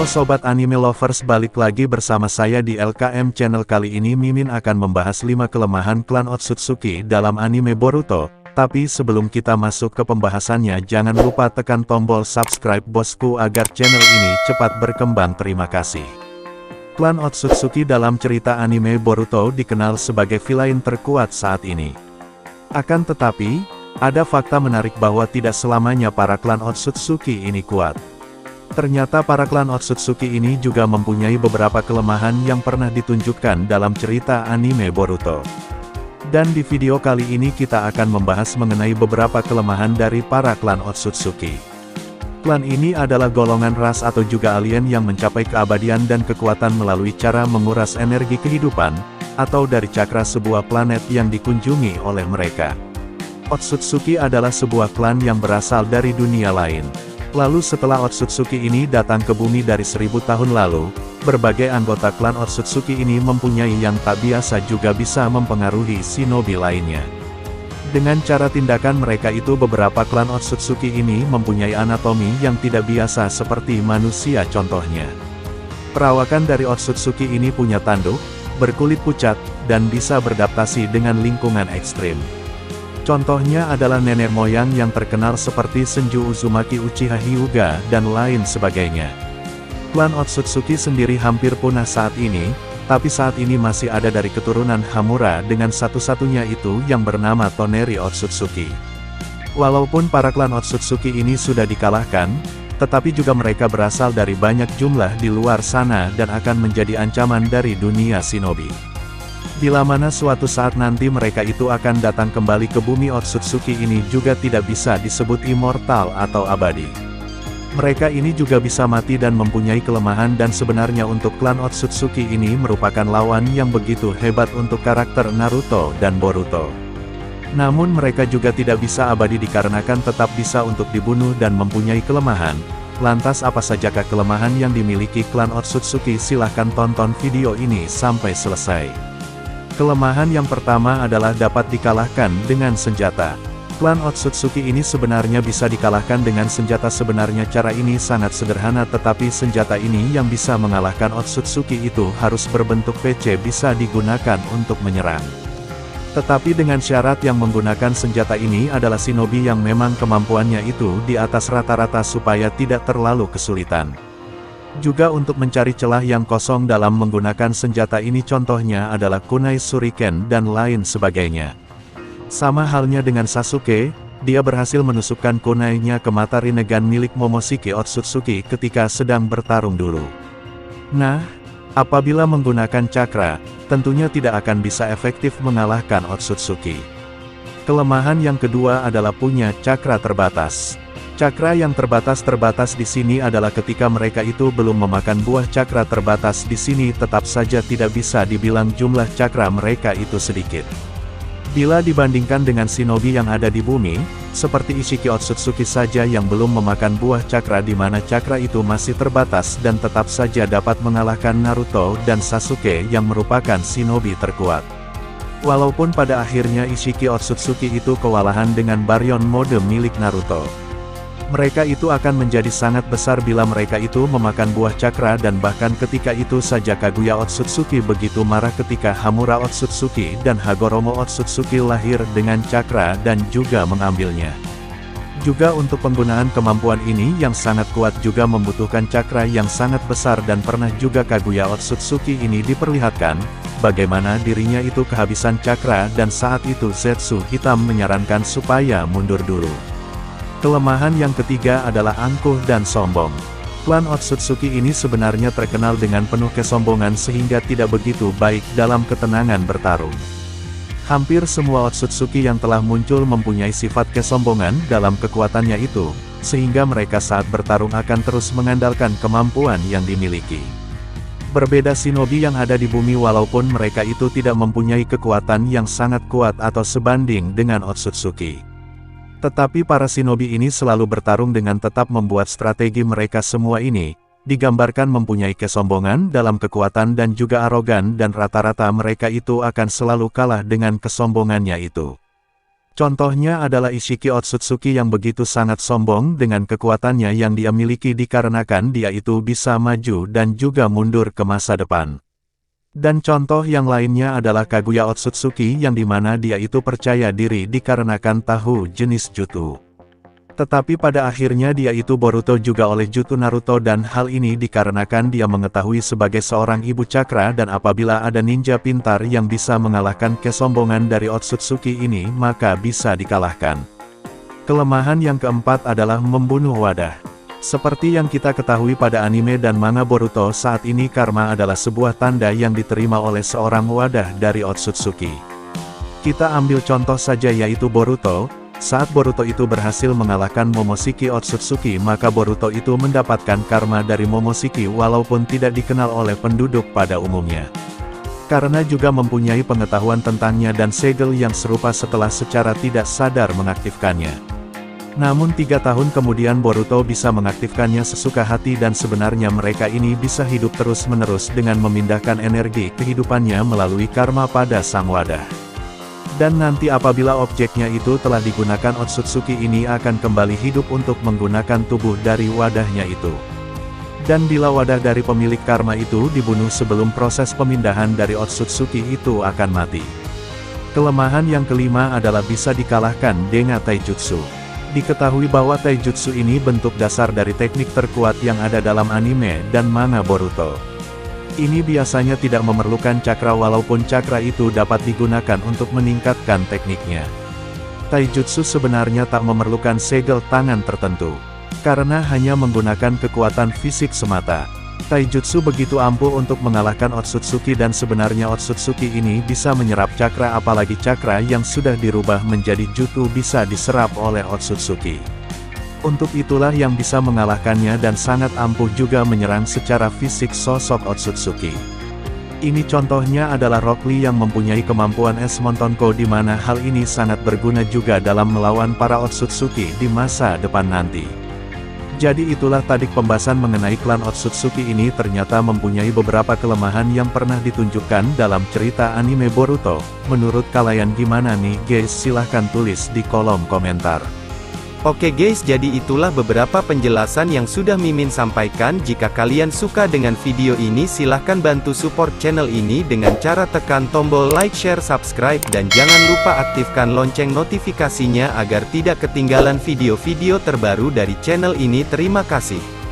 Halo Sobat Anime Lovers, balik lagi bersama saya di LKM Channel. Kali ini Mimin akan membahas 5 kelemahan klan Otsutsuki dalam anime Boruto. Tapi sebelum kita masuk ke pembahasannya, jangan lupa tekan tombol subscribe bosku agar channel ini cepat berkembang. Terima kasih. Klan Otsutsuki dalam cerita anime Boruto dikenal sebagai villain terkuat saat ini. Akan tetapi, ada fakta menarik bahwa tidak selamanya para klan Otsutsuki ini kuat. Ternyata para klan Otsutsuki ini juga mempunyai beberapa kelemahan yang pernah ditunjukkan dalam cerita anime Boruto. Dan di video kali ini kita akan membahas mengenai beberapa kelemahan dari para klan Otsutsuki. Klan ini adalah golongan ras atau juga alien yang mencapai keabadian dan kekuatan melalui cara menguras energi kehidupan, atau dari cakra sebuah planet yang dikunjungi oleh mereka. Otsutsuki adalah sebuah klan yang berasal dari dunia lain. Lalu setelah Otsutsuki ini datang ke bumi dari 1000 tahun lalu, berbagai anggota klan Otsutsuki ini mempunyai yang tak biasa juga bisa mempengaruhi shinobi lainnya. Dengan cara tindakan mereka itu, beberapa klan Otsutsuki ini mempunyai anatomi yang tidak biasa seperti manusia. Contohnya, perawakan dari Otsutsuki ini punya tanduk, berkulit pucat, dan bisa beradaptasi dengan lingkungan ekstrim. Contohnya adalah nenek moyang yang terkenal seperti Senju Uzumaki Uchiha Hyuga dan lain sebagainya. Klan Otsutsuki sendiri hampir punah saat ini, tapi saat ini masih ada dari keturunan Hamura dengan satu-satunya itu yang bernama Toneri Otsutsuki. Walaupun para klan Otsutsuki ini sudah dikalahkan, tetapi juga mereka berasal dari banyak jumlah di luar sana dan akan menjadi ancaman dari dunia shinobi. Bila mana suatu saat nanti mereka itu akan datang kembali ke bumi, Otsutsuki ini juga tidak bisa disebut immortal atau abadi. Mereka ini juga bisa mati dan mempunyai kelemahan, dan sebenarnya untuk klan Otsutsuki ini merupakan lawan yang begitu hebat untuk karakter Naruto dan Boruto. Namun mereka juga tidak bisa abadi dikarenakan tetap bisa untuk dibunuh dan mempunyai kelemahan. Lantas apa sajakah kelemahan yang dimiliki klan Otsutsuki? Silahkan tonton video ini sampai selesai. Kelemahan yang pertama adalah dapat dikalahkan dengan senjata. Klan Otsutsuki ini sebenarnya bisa dikalahkan dengan senjata. Sebenarnya cara ini sangat sederhana, tetapi senjata ini yang bisa mengalahkan Otsutsuki itu harus berbentuk PC, bisa digunakan untuk menyerang. Tetapi dengan syarat yang menggunakan senjata ini adalah shinobi yang memang kemampuannya itu di atas rata-rata supaya tidak terlalu kesulitan. Juga untuk mencari celah yang kosong dalam menggunakan senjata ini, contohnya adalah kunai shuriken dan lain sebagainya. Sama halnya dengan Sasuke, dia berhasil menusukkan kunainya ke mata Rinnegan milik Momoshiki Otsutsuki ketika sedang bertarung dulu. Nah, apabila menggunakan cakra, tentunya tidak akan bisa efektif mengalahkan Otsutsuki. Kelemahan yang kedua adalah punya cakra terbatas. Cakra yang terbatas di sini adalah ketika mereka itu belum memakan buah cakra terbatas di sini, tetap saja tidak bisa dibilang jumlah cakra mereka itu sedikit. Bila dibandingkan dengan shinobi yang ada di bumi, seperti Ishiki Otsutsuki saja yang belum memakan buah cakra, di mana cakra itu masih terbatas dan tetap saja dapat mengalahkan Naruto dan Sasuke yang merupakan shinobi terkuat. Walaupun pada akhirnya Ishiki Otsutsuki itu kewalahan dengan Baryon mode milik Naruto. Mereka itu akan menjadi sangat besar bila mereka itu memakan buah cakra, dan bahkan ketika itu saja Kaguya Otsutsuki begitu marah ketika Hamura Otsutsuki dan Hagoromo Otsutsuki lahir dengan cakra dan juga mengambilnya. Juga untuk penggunaan kemampuan ini yang sangat kuat juga membutuhkan cakra yang sangat besar, dan pernah juga Kaguya Otsutsuki ini diperlihatkan bagaimana dirinya itu kehabisan cakra, dan saat itu Zetsu Hitam menyarankan supaya mundur dulu. Kelemahan yang ketiga adalah angkuh dan sombong. Klan Otsutsuki ini sebenarnya terkenal dengan penuh kesombongan sehingga tidak begitu baik dalam ketenangan bertarung. Hampir semua Otsutsuki yang telah muncul mempunyai sifat kesombongan dalam kekuatannya itu, sehingga mereka saat bertarung akan terus mengandalkan kemampuan yang dimiliki. Berbeda shinobi yang ada di bumi, walaupun mereka itu tidak mempunyai kekuatan yang sangat kuat atau sebanding dengan Otsutsuki. Tetapi para shinobi ini selalu bertarung dengan tetap membuat strategi. Mereka semua ini digambarkan mempunyai kesombongan dalam kekuatan dan juga arogan, dan rata-rata mereka itu akan selalu kalah dengan kesombongannya itu. Contohnya adalah Ishiki Otsutsuki yang begitu sangat sombong dengan kekuatannya yang dia miliki dikarenakan dia itu bisa maju dan juga mundur ke masa depan. Dan contoh yang lainnya adalah Kaguya Otsutsuki yang dimana dia itu percaya diri dikarenakan tahu jenis jutsu. Tetapi pada akhirnya dia itu Boruto juga oleh jutsu Naruto dan hal ini dikarenakan dia mengetahui sebagai seorang ibu cakra dan apabila ada ninja pintar yang bisa mengalahkan kesombongan dari Otsutsuki ini maka bisa dikalahkan. Kelemahan yang keempat adalah membunuh wadah. Seperti yang kita ketahui pada anime dan manga Boruto saat ini karma adalah sebuah tanda yang diterima oleh seorang wadah dari Otsutsuki. Kita ambil contoh saja yaitu Boruto. Saat Boruto itu berhasil mengalahkan Momoshiki Otsutsuki maka Boruto itu mendapatkan karma dari Momoshiki walaupun tidak dikenal oleh penduduk pada umumnya. Karena juga mempunyai pengetahuan tentangnya dan segel yang serupa setelah secara tidak sadar mengaktifkannya. Namun 3 tahun kemudian Boruto bisa mengaktifkannya sesuka hati dan sebenarnya mereka ini bisa hidup terus-menerus dengan memindahkan energi kehidupannya melalui karma pada sang wadah. Dan nanti apabila objeknya itu telah digunakan Otsutsuki ini akan kembali hidup untuk menggunakan tubuh dari wadahnya itu. Dan bila wadah dari pemilik karma itu dibunuh sebelum proses pemindahan dari Otsutsuki itu akan mati. Kelemahan yang kelima adalah bisa dikalahkan dengan taijutsu. Diketahui bahwa taijutsu ini bentuk dasar dari teknik terkuat yang ada dalam anime dan manga Boruto. Ini biasanya tidak memerlukan cakra walaupun cakra itu dapat digunakan untuk meningkatkan tekniknya. Taijutsu sebenarnya tak memerlukan segel tangan tertentu. Karena hanya menggunakan kekuatan fisik semata. Taijutsu begitu ampuh untuk mengalahkan Otsutsuki dan sebenarnya Otsutsuki ini bisa menyerap cakra apalagi cakra yang sudah dirubah menjadi jutsu bisa diserap oleh Otsutsuki. Untuk itulah yang bisa mengalahkannya dan sangat ampuh juga menyerang secara fisik sosok Otsutsuki. Ini contohnya adalah Rock Lee yang mempunyai kemampuan es Montonko di mana hal ini sangat berguna juga dalam melawan para Otsutsuki di masa depan nanti. Jadi itulah tadi pembahasan mengenai klan Otsutsuki ini ternyata mempunyai beberapa kelemahan yang pernah ditunjukkan dalam cerita anime Boruto. Menurut kalian gimana nih guys? Silahkan tulis di kolom komentar. Oke guys, jadi itulah beberapa penjelasan yang sudah Mimin sampaikan. Jika kalian suka dengan video ini silahkan bantu support channel ini dengan cara tekan tombol like, share, subscribe dan jangan lupa aktifkan lonceng notifikasinya agar tidak ketinggalan video-video terbaru dari channel ini. Terima kasih.